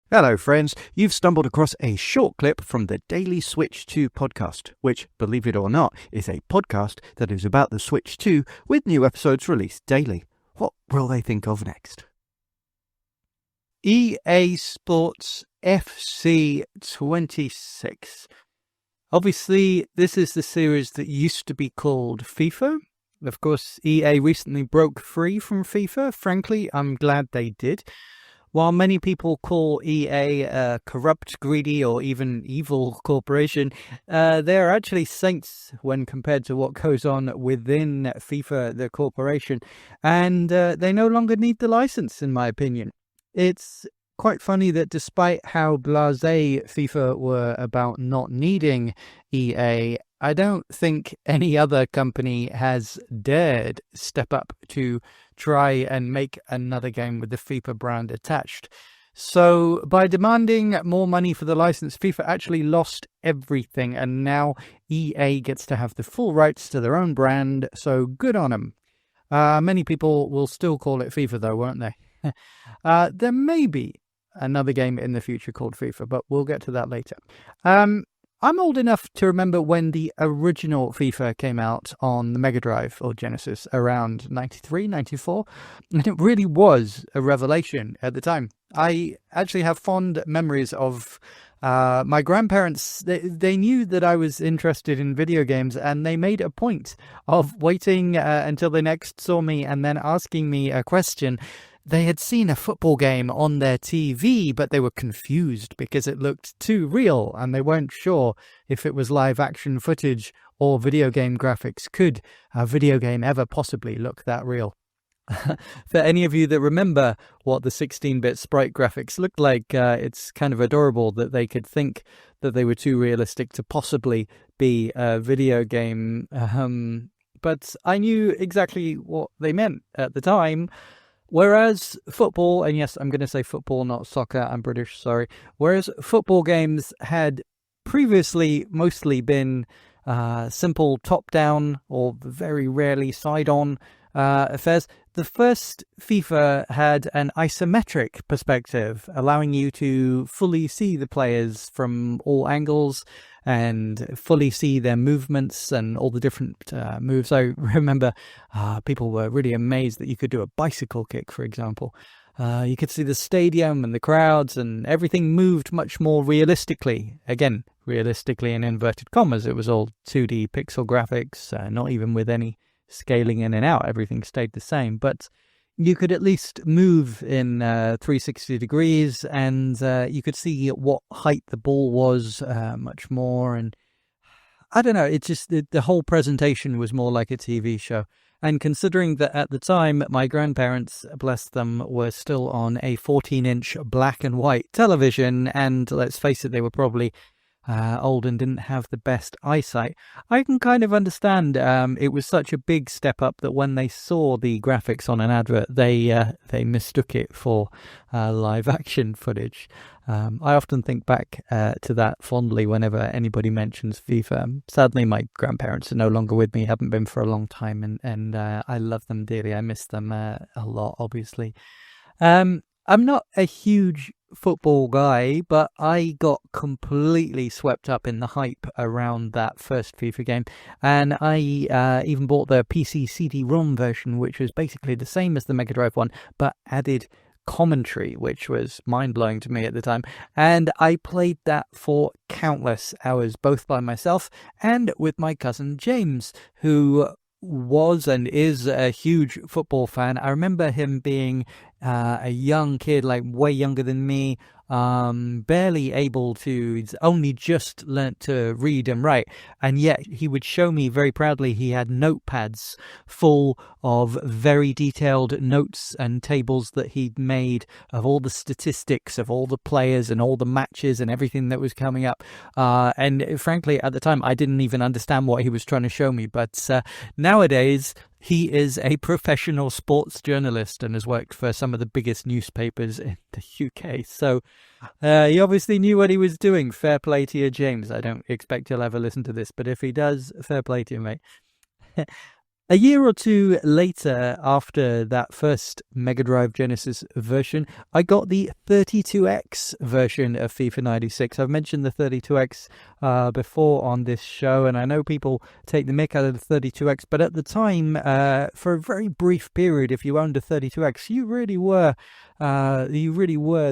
Hello, friends. You've stumbled across a short clip from the Daily Switch 2 podcast, which, believe it or not, is a podcast that is about the Switch 2 with new episodes released daily. What will they think of next? EA Sports FC26. Obviously, this is the series that used to be called FIFA. Of course, EA recently broke free from FIFA. Frankly, I'm glad they did. While many people call EA a corrupt, greedy, or even evil corporation, they are actually saints when compared to what goes on within FIFA, the corporation, and they no longer need the license, in my opinion. It's quite funny that despite how blasé FIFA were about not needing EA, I don't think any other company has dared step up to try and make another game with the FIFA brand attached. So by demanding more money for the license, FIFA actually lost everything, and now EA gets to have the full rights to their own brand, so good on them. Many people will still call it FIFA though, won't they? There may be another game in the future called FIFA, but we'll get to that later. I'm old enough to remember when the original FIFA came out on the Mega Drive or Genesis around 93, 94, and it really was a revelation at the time. I actually have fond memories of my grandparents. They knew that I was interested in video games, and they made a point of waiting until they next saw me and then asking me a question. They had seen a football game on their TV, but they were confused because it looked too real, and they weren't sure if it was live action footage or video game graphics. Could a video game ever possibly look that real? For any of you that remember what the 16-bit sprite graphics looked like, it's kind of adorable that they could think that they were too realistic to possibly be a video game. But I knew exactly what they meant at the time. Whereas football, and yes, I'm going to say football, not soccer, I'm British, sorry. Whereas football games had previously mostly been simple top-down or very rarely side-on affairs, the first FIFA had an isometric perspective, allowing you to fully see the players from all angles and fully see their movements and all the different moves. I remember people were really amazed that you could do a bicycle kick, for example. You could see the stadium and the crowds, and everything moved much more realistically. Again, realistically in inverted commas. It was all 2D pixel graphics, not even with any scaling in and out. Everything stayed the same, but you could at least move in 360 degrees, and you could see at what height the ball was much more. And I don't know, it's just the whole presentation was more like a TV show. And considering that at the time, my grandparents, bless them, were still on a 14-inch black and white television, and let's face it, they were probably old and didn't have the best eyesight, I can kind of understand it was such a big step up that when they saw the graphics on an advert, they mistook it for live action footage. I often think back to that fondly whenever anybody mentions FIFA. Sadly, my grandparents are no longer with me, haven't been for a long time, and I love them dearly. I miss them a lot, obviously. I'm not a huge football guy, but I got completely swept up in the hype around that first FIFA game, and I even bought the PC CD-ROM version, which was basically the same as the Mega Drive one, but added commentary, which was mind-blowing to me at the time. And I played that for countless hours, both by myself and with my cousin James, who was and is a huge football fan. I remember him being a young kid, like way younger than me, barely able to, he's only just learnt to read and write, and yet he would show me very proudly he had notepads full of very detailed notes and tables that he'd made of all the statistics of all the players and all the matches and everything that was coming up, and frankly at the time I didn't even understand what he was trying to show me, but nowadays he is a professional sports journalist and has worked for some of the biggest newspapers in the UK. So he obviously knew what he was doing. Fair play to you, James. I don't expect he'll ever listen to this, but if he does, fair play to you, mate. A year or two later, after that first Mega Drive Genesis version, I got the 32X version of FIFA 96. I've mentioned the 32X before on this show, and I know people take the mick out of the 32X, but at the time, for a very brief period, if you owned a 32X, you really were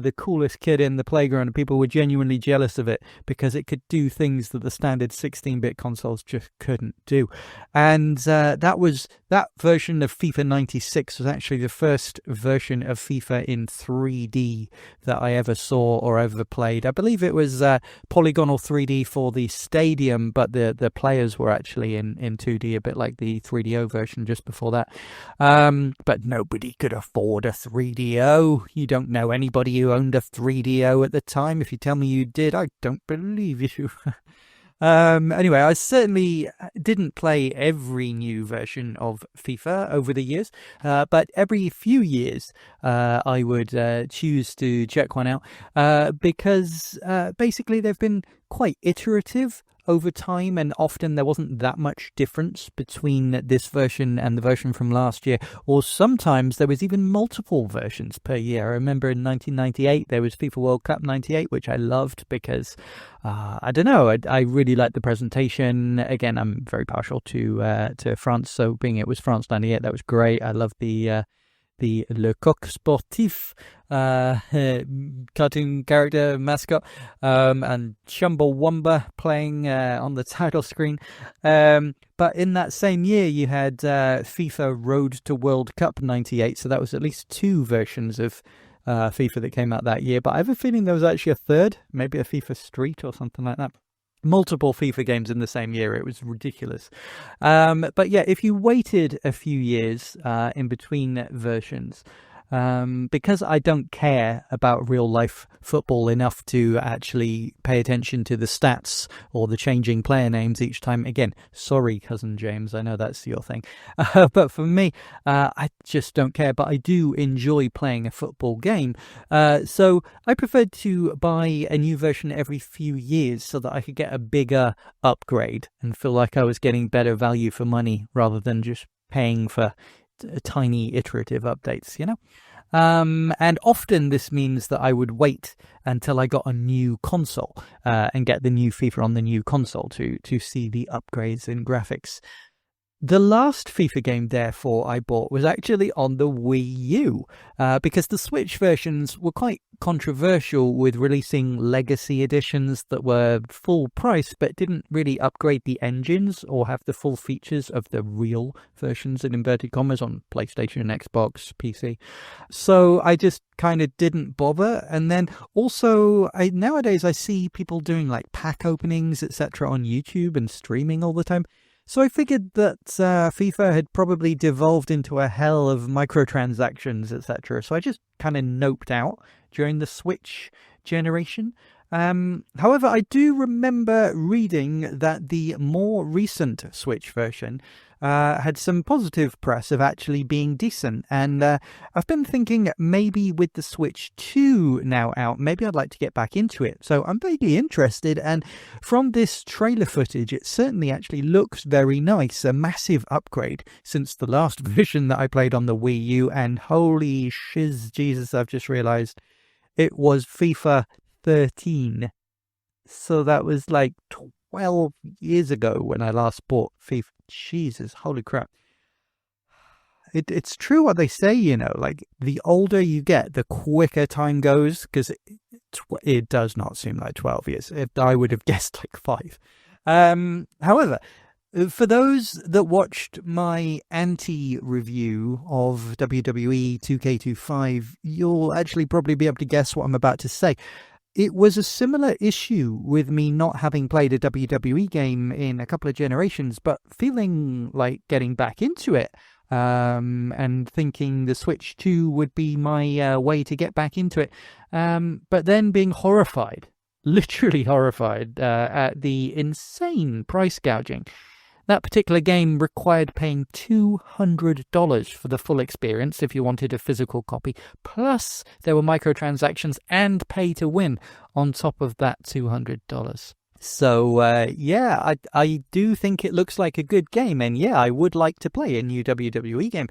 the coolest kid in the playground, and people were genuinely jealous of it because it could do things that the standard 16-bit consoles just couldn't do. And that version of FIFA 96 was actually the first version of FIFA in 3D that I ever saw or ever played. I believe it was polygonal 3D for the stadium, but the players were actually in 2D, a bit like the 3DO version just before that. But nobody could afford a 3DO. You don't know anybody who owned a 3DO at the time. If you tell me you did, I don't believe you. Anyway, I certainly didn't play every new version of FIFA over the years, but every few years I would choose to check one out because basically they've been quite iterative over time, and often there wasn't that much difference between this version and the version from last year, or sometimes there was even multiple versions per year. I remember in 1998 there was FIFA World Cup 98, which I loved because I don't know, I really liked the presentation. Again, I'm very partial to France, so being it was France 98, that was great. I loved the Le Coq Sportif cartoon character mascot, and Chumbawamba playing on the title screen. But in that same year, you had FIFA Road to World Cup 98, so that was at least two versions of FIFA that came out that year. But I have a feeling there was actually a third, maybe a FIFA Street or something like that. Multiple FIFA games in the same year. It was ridiculous. But yeah, if you waited a few years in between versions, because I don't care about real life football enough to actually pay attention to the stats or the changing player names each time. Again, sorry, cousin James, I know that's your thing. But for me, I just don't care. But I do enjoy playing a football game. So I preferred to buy a new version every few years so that I could get a bigger upgrade and feel like I was getting better value for money rather than just paying for tiny iterative updates, you know. And often this means that I would wait until I got a new console and get the new FIFA on the new console to see the upgrades in graphics. The last FIFA game, therefore, I bought was actually on the Wii U, because the Switch versions were quite controversial with releasing legacy editions that were full price but didn't really upgrade the engines or have the full features of the real versions, in inverted commas, on PlayStation, Xbox, PC. So I just kind of didn't bother. And then also, nowadays I see people doing like pack openings, etc. on YouTube and streaming all the time. So I figured that FIFA had probably devolved into a hell of microtransactions, etc. So I just kind of noped out during the Switch generation. However, I do remember reading that the more recent Switch version had some positive press of actually being decent. And I've been thinking maybe with the Switch 2 now out, maybe I'd like to get back into it. So I'm vaguely interested. And from this trailer footage, it certainly actually looks very nice. A massive upgrade since the last version that I played on the Wii U. And holy shiz, Jesus, I've just realized it was FIFA 13. So that was like 12 years ago when I last bought FIFA. Jesus, holy crap. It's true what they say, you know, like the older you get, the quicker time goes, because it does not seem like 12 years. I would have guessed like 5. However, for those that watched my anti-review of WWE 2K25, you'll actually probably be able to guess what I'm about to say. It was a similar issue with me not having played a WWE game in a couple of generations, but feeling like getting back into it, and thinking the Switch 2 would be my way to get back into it. But then being horrified, literally horrified, at the insane price gouging. That particular game required paying $200 for the full experience if you wanted a physical copy. Plus, there were microtransactions and pay to win on top of that $200. So, yeah, I do think it looks like a good game. And yeah, I would like to play a new WWE game.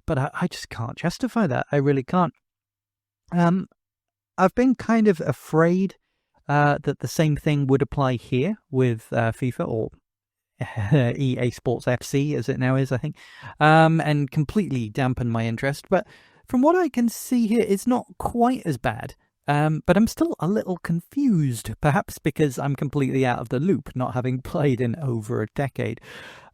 But I just can't justify that. I really can't. I've been kind of afraid that the same thing would apply here with FIFA or EA Sports FC, as it now is, I think, and completely dampen my interest. But from what I can see here, it's not quite as bad. But I'm still a little confused, perhaps because I'm completely out of the loop, not having played in over a decade.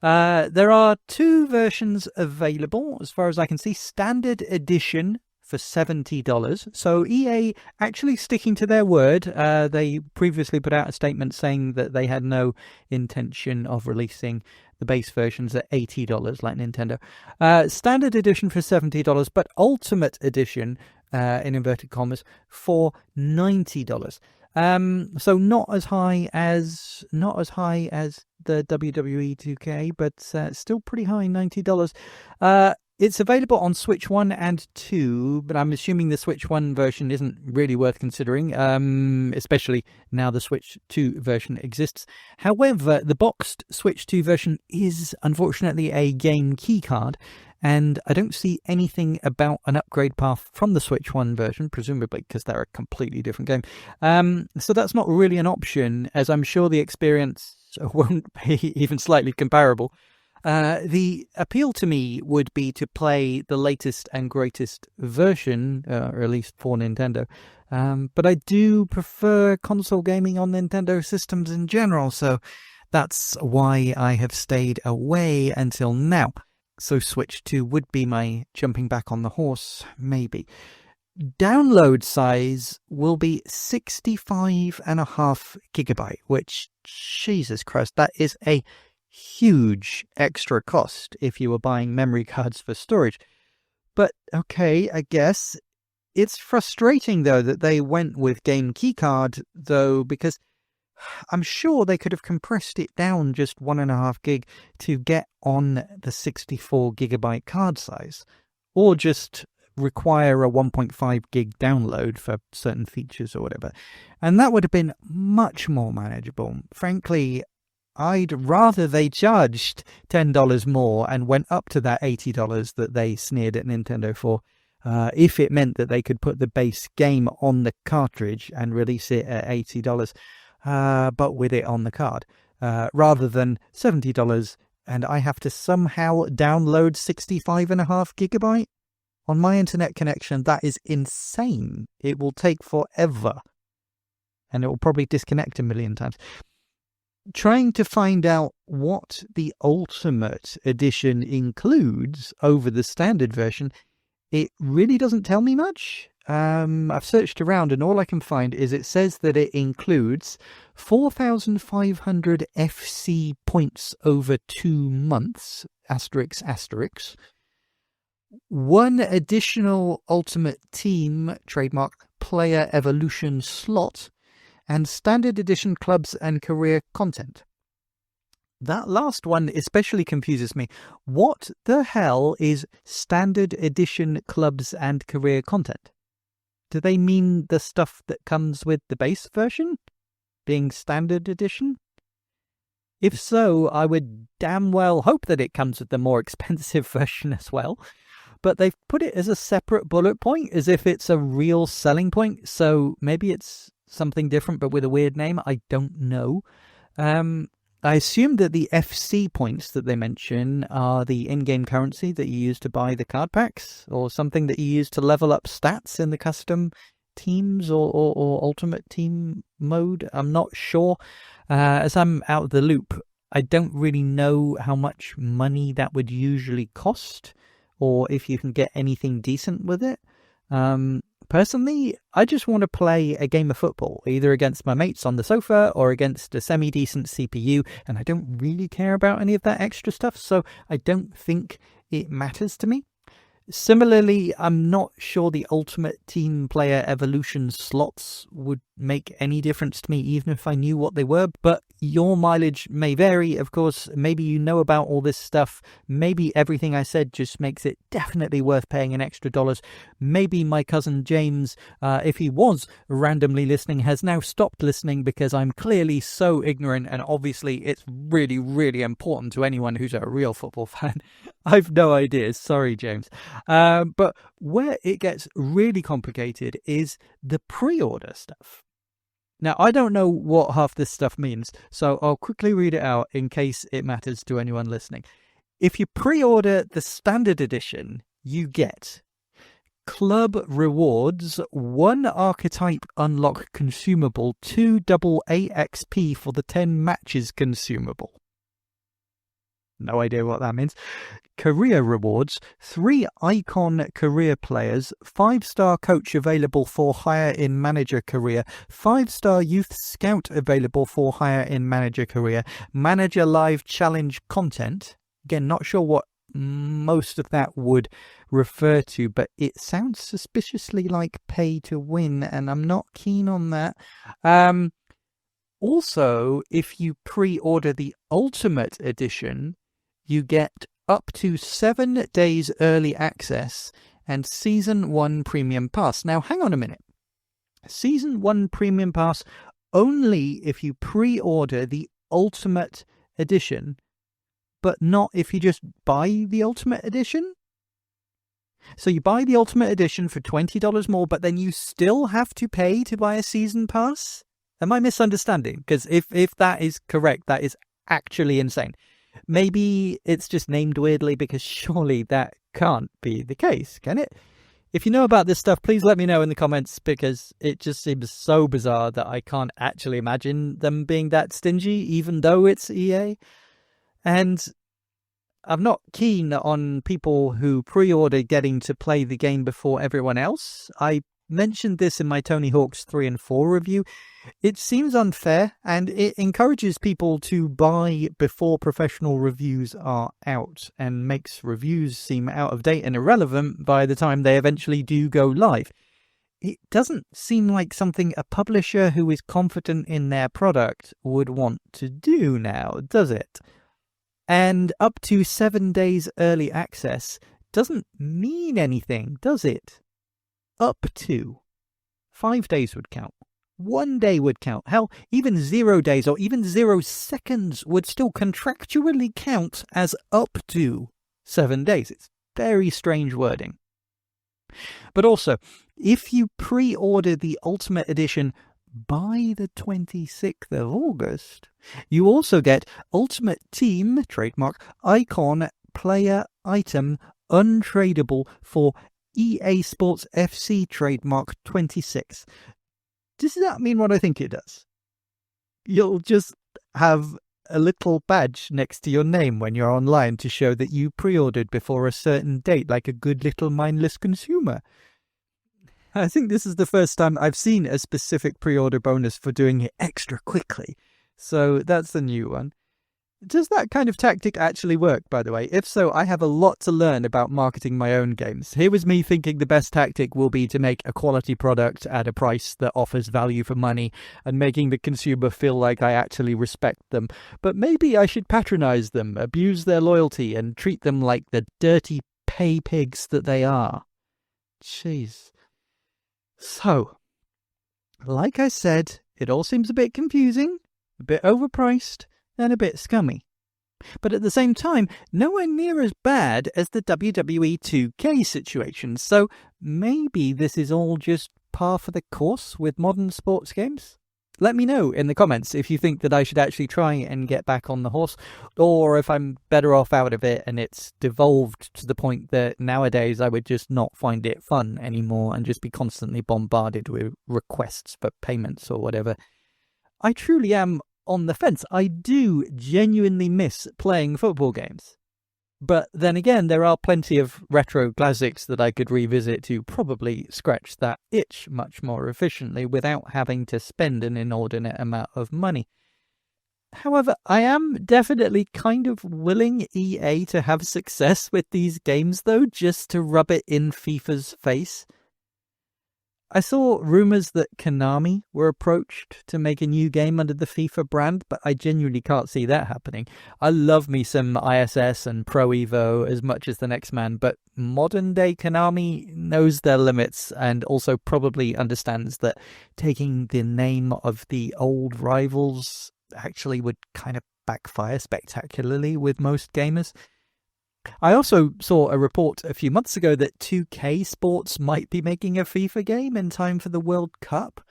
There are two versions available, as far as I can see. Standard Edition for $70. So EA actually sticking to their word. They previously put out a statement saying that they had no intention of releasing the base versions at $80 like Nintendo. Standard Edition for $70, but Ultimate Edition, in inverted commas, for $90. So not as high as the WWE 2K, but still pretty high, $90. It's available on Switch 1 and 2, but I'm assuming the Switch 1 version isn't really worth considering, especially now the Switch 2 version exists. However, the boxed Switch 2 version is unfortunately a game keycard, and I don't see anything about an upgrade path from the Switch 1 version, presumably because they're a completely different game. So that's not really an option, as I'm sure the experience won't be even slightly comparable. The appeal to me would be to play the latest and greatest version, or at least for Nintendo. But I do prefer console gaming on Nintendo systems in general, so that's why I have stayed away until now. So Switch 2 would be my jumping back on the horse, maybe. Download size will be 65.5 gigabyte, which, Jesus Christ, that is a huge extra cost if you were buying memory cards for storage. But okay, I guess. It's frustrating though that they went with game keycard though, because I'm sure they could have compressed it down just 1.5 gig to get on the 64 gigabyte card size, or just require a 1.5 gig download for certain features or whatever, and that would have been much more manageable. Frankly, I'd rather they charged $10 more and went up to that $80 that they sneered at Nintendo for, if it meant that they could put the base game on the cartridge and release it at $80, but with it on the card, rather than $70 and I have to somehow download 65.5 gigabyte on my internet connection. That is insane. It will take forever, and it will probably disconnect a million times. Trying to find out what the Ultimate Edition includes over the standard version, it really doesn't tell me much. I've searched around and all I can find is it says that it includes 4,500 FC points over 2 months, asterisk, asterisk, 1 additional Ultimate Team, trademark, player evolution slot, and Standard Edition clubs and career content. That last one especially confuses me. What the hell is Standard Edition clubs and career content? Do they mean the stuff that comes with the base version being Standard Edition? If so, I would damn well hope that it comes with the more expensive version as well. But they've put it as a separate bullet point, as if it's a real selling point. So maybe it's something different but with a weird name. I don't know. I assume that the FC points that they mention are the in-game currency that you use to buy the card packs, or something that you use to level up stats in the custom teams or ultimate team mode. I'm not sure. As I'm out of the loop, I don't really know how much money that would usually cost, or if you can get anything decent with it. Personally, I just want to play a game of football, either against my mates on the sofa or against a semi-decent CPU, and I don't really care about any of that extra stuff, so I don't think it matters to me. Similarly, I'm not sure the Ultimate Team Player Evolution slots would make any difference to me, even if I knew what they were, but your mileage may vary. Of course, maybe you know about all this stuff. Maybe everything I said just makes it definitely worth paying an extra dollars. Maybe my cousin James, if he was randomly listening, has now stopped listening because I'm clearly so ignorant, and obviously it's really, really important to anyone who's a real football fan. I've no idea. Sorry, James. But where it gets really complicated is the pre-order stuff. Now, I don't know what half this stuff means, so I'll quickly read it out in case it matters to anyone listening. If you pre-order the standard edition, you get Club Rewards, 1 Archetype Unlock consumable, 2 double AXP for the 10 matches consumable. No idea what that means. Career Rewards, 3 Icon Career Players, 5-star Coach available for hire in Manager Career, 5-star Youth Scout available for hire in Manager Career, Manager Live Challenge content. Again, not sure what most of that would refer to, but it sounds suspiciously like pay to win, and I'm not keen on that. Also, if you pre-order the Ultimate Edition, you get up to 7 days early access and Season 1 Premium Pass. Now, hang on a minute. Season 1 Premium Pass only if you pre-order the Ultimate Edition, but not if you just buy the Ultimate Edition? So you buy the Ultimate Edition for $20 more, but then you still have to pay to buy a Season Pass? Am I misunderstanding? Because if that is correct, that is actually insane. Maybe it's just named weirdly, because surely that can't be the case, can it? If you know about this stuff, please let me know in the comments, because it just seems so bizarre that I can't actually imagine them being that stingy, even though it's EA. And I'm not keen on people who pre-order getting to play the game before everyone else. I mentioned this in my Tony Hawk's 3 and 4 review. It seems unfair, and it encourages people to buy before professional reviews are out, and makes reviews seem out of date and irrelevant by the time they eventually do go live. It doesn't seem like something a publisher who is confident in their product would want to do now, does it? And up to 7 days early access doesn't mean anything, does it? Up to 5 days would count. 1 day would count. Hell, even 0 days or even 0 seconds would still contractually count as up to 7 days. It's very strange wording. But also, if you pre-order the Ultimate Edition by the 26th of August, you also get Ultimate Team, trademark, Icon, Player, Item, Untradable for EA Sports FC, trademark 26. Does that mean what I think it does? You'll just have a little badge next to your name when you're online to show that you pre-ordered before a certain date, like a good little mindless consumer. I think this is the first time I've seen a specific pre-order bonus for doing it extra quickly. So that's the new one. Does that kind of tactic actually work, by the way? If so, I have a lot to learn about marketing my own games. Here was me thinking the best tactic will be to make a quality product at a price that offers value for money and making the consumer feel like I actually respect them. But maybe I should patronize them, abuse their loyalty, and treat them like the dirty pay pigs that they are. Jeez. So, like I said, it all seems a bit confusing, a bit overpriced, and a bit scummy. But at the same time, nowhere near as bad as the WWE 2K situation, so maybe this is all just par for the course with modern sports games? Let me know in the comments if you think that I should actually try and get back on the horse, or if I'm better off out of it and it's devolved to the point that nowadays I would just not find it fun anymore and just be constantly bombarded with requests for payments or whatever. I truly am on the fence. I do genuinely miss playing football games. But then again, there are plenty of retro classics that I could revisit to probably scratch that itch much more efficiently without having to spend an inordinate amount of money. However, I am definitely kind of willing EA to have success with these games, though, just to rub it in FIFA's face. I saw rumours that Konami were approached to make a new game under the FIFA brand, but I genuinely can't see that happening. I love me some ISS and Pro Evo as much as the next man, but modern day Konami knows their limits and also probably understands that taking the name of the old rivals actually would kind of backfire spectacularly with most gamers. I also saw a report a few months ago that 2K Sports might be making a FIFA game in time for the World Cup.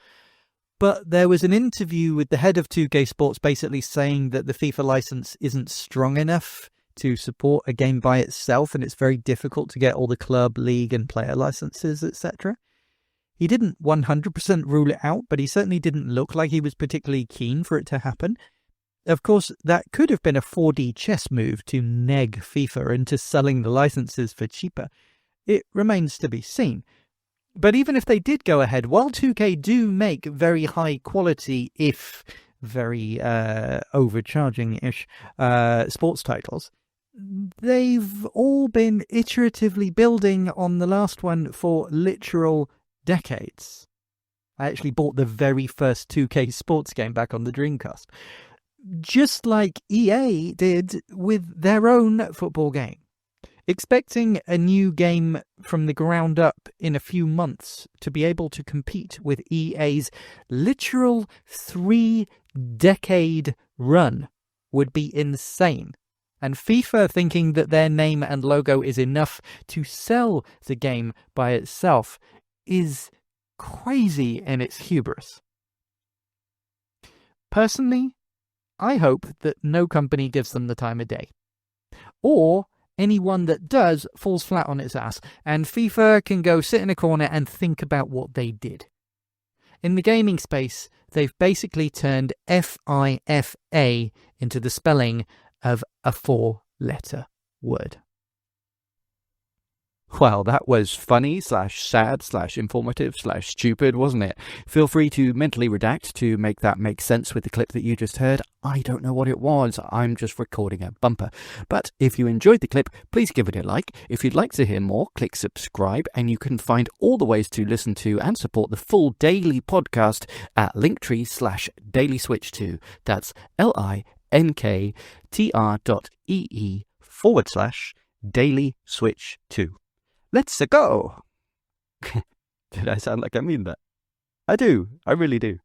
But there was an interview with the head of 2K Sports basically saying that the FIFA license isn't strong enough to support a game by itself, and it's very difficult to get all the club, league, and player licenses, etc. He didn't 100% rule it out, but he certainly didn't look like he was particularly keen for it to happen. Of course, that could have been a 4D chess move to neg FIFA into selling the licenses for cheaper. It remains to be seen. But even if they did go ahead, while 2K do make very high quality, if very overcharging-ish sports titles, they've all been iteratively building on the last one for literal decades. I actually bought the very first 2K Sports game back on the Dreamcast. Just like EA did with their own football game. Expecting a new game from the ground up in a few months to be able to compete with EA's literal 3-decade run would be insane. And FIFA thinking that their name and logo is enough to sell the game by itself is crazy in its hubris. Personally, I hope that no company gives them the time of day. Or anyone that does falls flat on its ass, and FIFA can go sit in a corner and think about what they did. In the gaming space, they've basically turned FIFA into the spelling of a 4-letter word. Well, that was funny / sad / informative / stupid, wasn't it? Feel free to mentally redact to make that make sense with the clip that you just heard. I don't know what it was. I'm just recording a bumper. But if you enjoyed the clip, please give it a like. If you'd like to hear more, click subscribe, and you can find all the ways to listen to and support the full daily podcast at linktree/dailyswitch2. That's linktr.ee/dailyswitch2. Let's go! Did I sound like I mean that? I do. I really do.